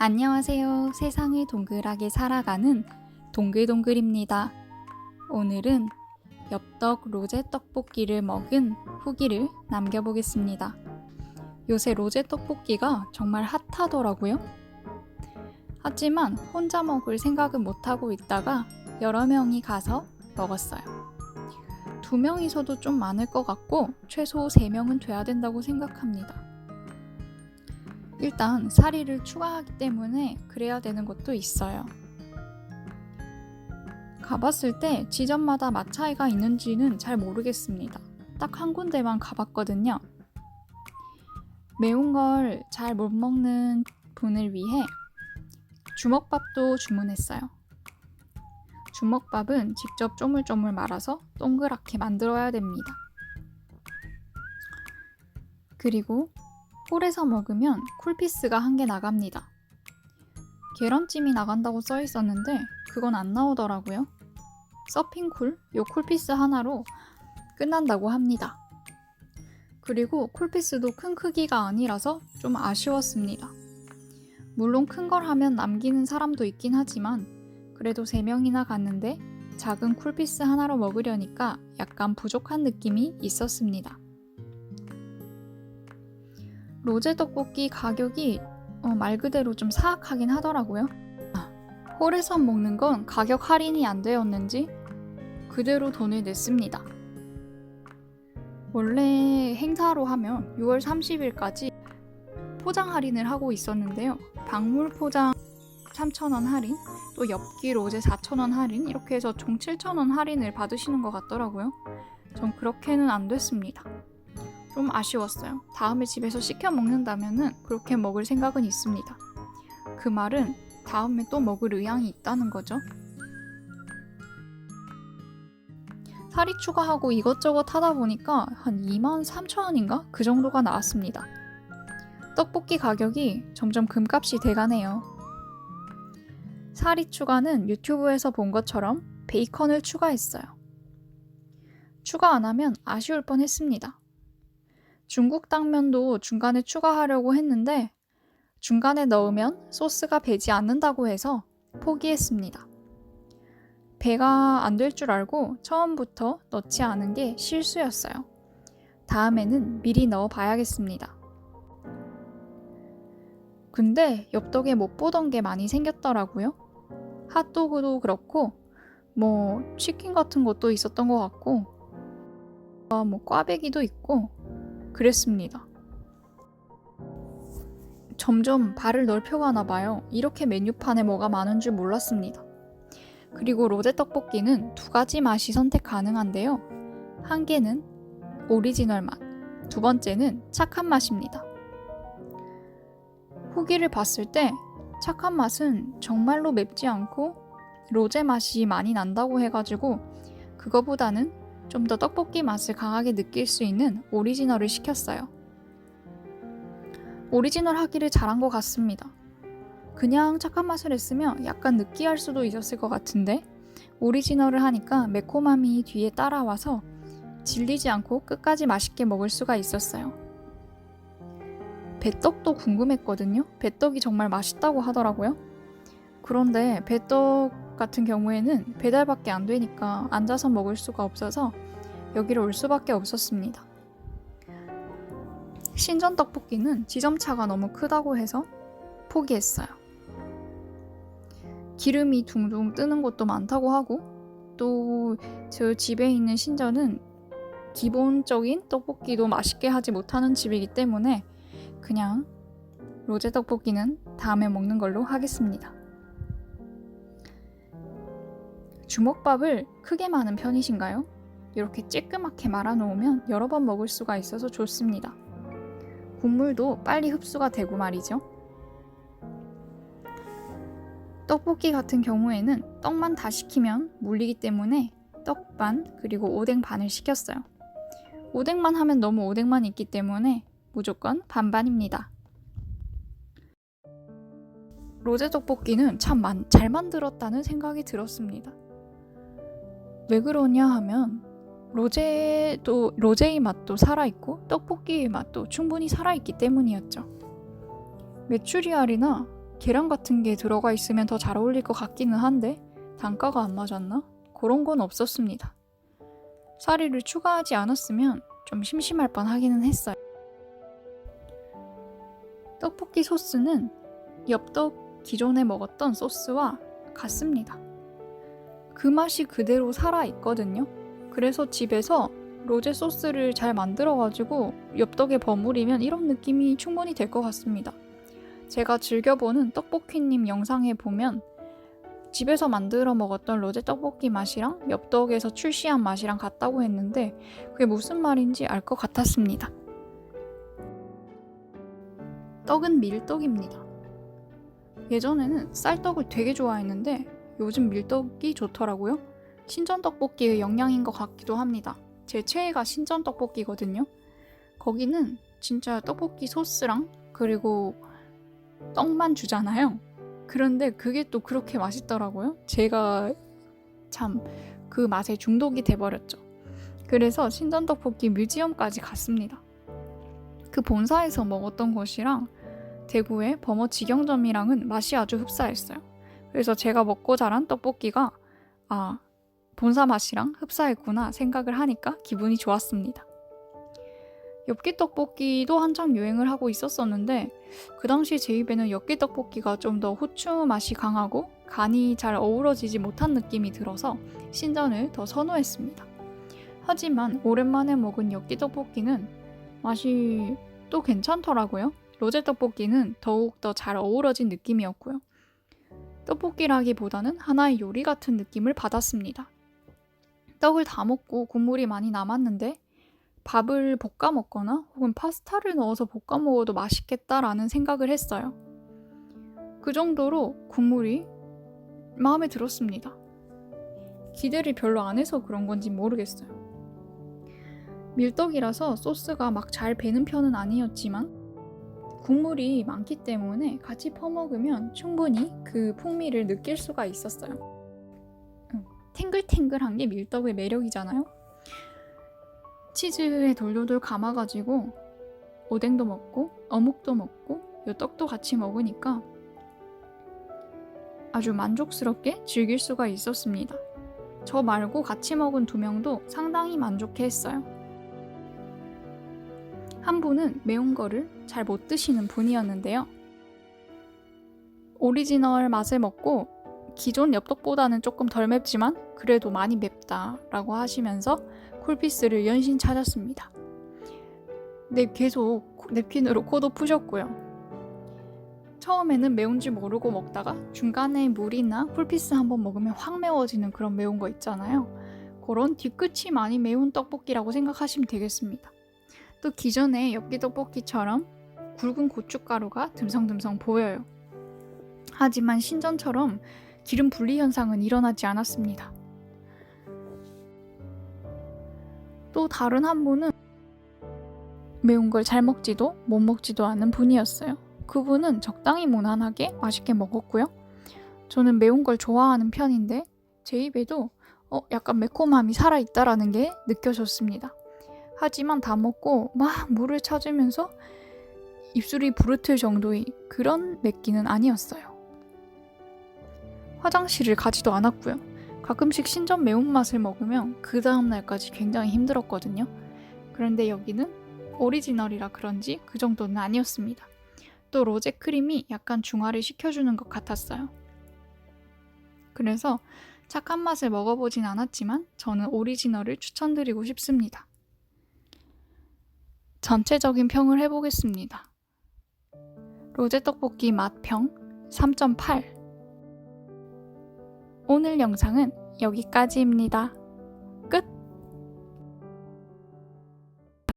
안녕하세요. 세상을 동글하게 살아가는 동글동글입니다. 오늘은 엽떡 로제 떡볶이를 먹은 후기를 남겨보겠습니다. 요새 로제 떡볶이가 정말 핫하더라고요. 하지만 혼자 먹을 생각은 못하고 있다가 여러 명이 가서 먹었어요. 2명이서도 좀 많을 것 같고 최소 3명은 돼야 된다고 생각합니다. 일단 사리를 추가하기 때문에 그래야 되는 것도 있어요. 가봤을 때 지점마다 맛 차이가 있는지는 잘 모르겠습니다. 딱 한 군데만 가봤거든요. 매운 걸 잘 못 먹는 분을 위해 주먹밥도 주문했어요. 주먹밥은 직접 쪼물쪼물 말아서 동그랗게 만들어야 됩니다. 그리고 홀에서 먹으면 쿨피스가 1개 나갑니다. 계란찜이 나간다고 써 있었는데 그건 안 나오더라고요. 서핑쿨, 요 쿨피스 하나로 끝난다고 합니다. 그리고 쿨피스도 큰 크기가 아니라서 좀 아쉬웠습니다. 물론 큰 걸 하면 남기는 사람도 있긴 하지만 그래도 3명이나 갔는데 작은 쿨피스 하나로 먹으려니까 약간 부족한 느낌이 있었습니다. 로제 떡볶이 가격이 말 그대로 좀 사악하긴 하더라고요. 홀에서 먹는 건 가격 할인이 안 되었는지 그대로 돈을 냈습니다. 원래 행사로 하면 6월 30일까지 포장 할인을 하고 있었는데요. 박물 포장 3,000원 할인, 또 엽기 로제 4,000원 할인, 이렇게 해서 총 7,000원 할인을 받으시는 것 같더라고요. 전 그렇게는 안 됐습니다. 좀 아쉬웠어요. 다음에 집에서 시켜 먹는다면은 그렇게 먹을 생각은 있습니다. 그 말은 다음에 또 먹을 의향이 있다는 거죠. 사리 추가하고 이것저것 하다 보니까 한 23,000원인가? 그 정도가 나왔습니다. 떡볶이 가격이 점점 금값이 돼가네요. 사리 추가는 유튜브에서 본 것처럼 베이컨을 추가했어요. 추가 안 하면 아쉬울 뻔했습니다. 중국 당면도 중간에 추가하려고 했는데 중간에 넣으면 소스가 배지 않는다고 해서 포기했습니다. 배가 안 될 줄 알고 처음부터 넣지 않은 게 실수였어요. 다음에는 미리 넣어 봐야겠습니다. 근데 엽떡에 못 보던 게 많이 생겼더라고요. 핫도그도 그렇고 치킨 같은 것도 있었던 것 같고 꽈배기도 있고 그랬습니다. 점점 발을 넓혀가나 봐요. 이렇게 메뉴판에 뭐가 많은 줄 몰랐습니다. 그리고 로제 떡볶이는 2가지 맛이 선택 가능한데요. 한 개는 오리지널 맛, 2번째는 착한 맛입니다. 후기를 봤을 때 착한 맛은 정말로 맵지 않고 로제 맛이 많이 난다고 해가지고 그거보다는 좀 더 떡볶이 맛을 강하게 느낄 수 있는 오리지널을 시켰어요. 오리지널 하기를 잘한 것 같습니다. 그냥 착한 맛을 했으면 약간 느끼할 수도 있었을 것 같은데 오리지널을 하니까 매콤함이 뒤에 따라와서 질리지 않고 끝까지 맛있게 먹을 수가 있었어요. 배떡도 궁금했거든요. 배떡이 정말 맛있다고 하더라고요. 그런데 배떡 같은 경우에는 배달밖에 안 되니까 앉아서 먹을 수가 없어서 여기로 올 수밖에 없었습니다. 신전 떡볶이는 지점차가 너무 크다고 해서 포기했어요. 기름이 둥둥 뜨는 것도 많다고 하고 또 저 집에 있는 신전은 기본적인 떡볶이도 맛있게 하지 못하는 집이기 때문에 그냥 로제 떡볶이는 다음에 먹는 걸로 하겠습니다. 주먹밥을 크게 마는 편이신가요? 이렇게 쬐끄맣게 말아놓으면 여러 번 먹을 수가 있어서 좋습니다. 국물도 빨리 흡수가 되고 말이죠. 떡볶이 같은 경우에는 떡만 다 시키면 물리기 때문에 떡 반 그리고 오뎅 반을 시켰어요. 오뎅만 하면 너무 오뎅만 있기 때문에 무조건 반반입니다. 로제 떡볶이는 참 잘 만들었다는 생각이 들었습니다. 왜 그러냐 하면 로제의 맛도 살아있고 떡볶이의 맛도 충분히 살아있기 때문이었죠. 메추리알이나 계란 같은 게 들어가 있으면 더 잘 어울릴 것 같기는 한데 단가가 안 맞았나? 그런 건 없었습니다. 사리를 추가하지 않았으면 좀 심심할 뻔 하기는 했어요. 떡볶이 소스는 엽떡 기존에 먹었던 소스와 같습니다. 그 맛이 그대로 살아있거든요. 그래서 집에서 로제 소스를 잘 만들어가지고 엽떡에 버무리면 이런 느낌이 충분히 될 것 같습니다. 제가 즐겨보는 떡볶이님 영상에 보면 집에서 만들어 먹었던 로제 떡볶이 맛이랑 엽떡에서 출시한 맛이랑 같다고 했는데 그게 무슨 말인지 알 것 같았습니다. 떡은 밀떡입니다. 예전에는 쌀떡을 되게 좋아했는데 요즘 밀떡이 좋더라고요. 신전떡볶이의 영향인 것 같기도 합니다. 제 최애가 신전떡볶이거든요. 거기는 진짜 떡볶이 소스랑 그리고 떡만 주잖아요. 그런데 그게 또 그렇게 맛있더라고요. 제가 참 그 맛에 중독이 돼버렸죠. 그래서 신전떡볶이 뮤지엄까지 갔습니다. 그 본사에서 먹었던 것이랑 대구의 범어 직영점이랑은 맛이 아주 흡사했어요. 그래서 제가 먹고 자란 떡볶이가 본사 맛이랑 흡사했구나 생각을 하니까 기분이 좋았습니다. 엽기 떡볶이도 한창 유행을 하고 있었었는데 그 당시 제 입에는 엽기 떡볶이가 좀 더 후추 맛이 강하고 간이 잘 어우러지지 못한 느낌이 들어서 신전을 더 선호했습니다. 하지만 오랜만에 먹은 엽기 떡볶이는 맛이 또 괜찮더라고요. 로제 떡볶이는 더욱 더 잘 어우러진 느낌이었고요. 떡볶이라기보다는 하나의 요리 같은 느낌을 받았습니다. 떡을 다 먹고 국물이 많이 남았는데 밥을 볶아 먹거나 혹은 파스타를 넣어서 볶아 먹어도 맛있겠다라는 생각을 했어요. 그 정도로 국물이 마음에 들었습니다. 기대를 별로 안 해서 그런 건지 모르겠어요. 밀떡이라서 소스가 막 잘 배는 편은 아니었지만 국물이 많기 때문에 같이 퍼먹으면 충분히 그 풍미를 느낄 수가 있었어요. 탱글탱글한 게 밀떡의 매력이잖아요. 치즈에 돌돌돌 감아가지고 오뎅도 먹고 어묵도 먹고 요 떡도 같이 먹으니까 아주 만족스럽게 즐길 수가 있었습니다. 저 말고 같이 먹은 2명도 상당히 만족해했어요. 한 분은 매운 거를 잘 못 드시는 분이었는데요. 오리지널 맛을 먹고 기존 엽떡보다는 조금 덜 맵지만 그래도 많이 맵다라고 하시면서 쿨피스를 연신 찾았습니다. 계속 냅킨으로 코도 푸셨고요. 처음에는 매운지 모르고 먹다가 중간에 물이나 쿨피스 한번 먹으면 확 매워지는 그런 매운 거 있잖아요. 그런 뒤끝이 많이 매운 떡볶이라고 생각하시면 되겠습니다. 또 기존의 엽기 떡볶이처럼 굵은 고춧가루가 듬성듬성 보여요. 하지만 신전처럼 기름 분리 현상은 일어나지 않았습니다. 또 다른 한 분은 매운 걸 잘 먹지도 못 먹지도 않는 분이었어요. 그분은 적당히 무난하게 맛있게 먹었고요. 저는 매운 걸 좋아하는 편인데 제 입에도 약간 매콤함이 살아있다라는 게 느껴졌습니다. 하지만 다 먹고 막 물을 찾으면서 입술이 부르틀 정도의 그런 맵기는 아니었어요. 화장실을 가지도 않았고요. 가끔씩 신전 매운맛을 먹으면 그 다음날까지 굉장히 힘들었거든요. 그런데 여기는 오리지널이라 그런지 그 정도는 아니었습니다. 또 로제 크림이 약간 중화를 시켜주는 것 같았어요. 그래서 착한 맛을 먹어보진 않았지만 저는 오리지널을 추천드리고 싶습니다. 전체적인 평을 해보겠습니다. 로제 떡볶이 맛평 3.8. 오늘 영상은 여기까지입니다.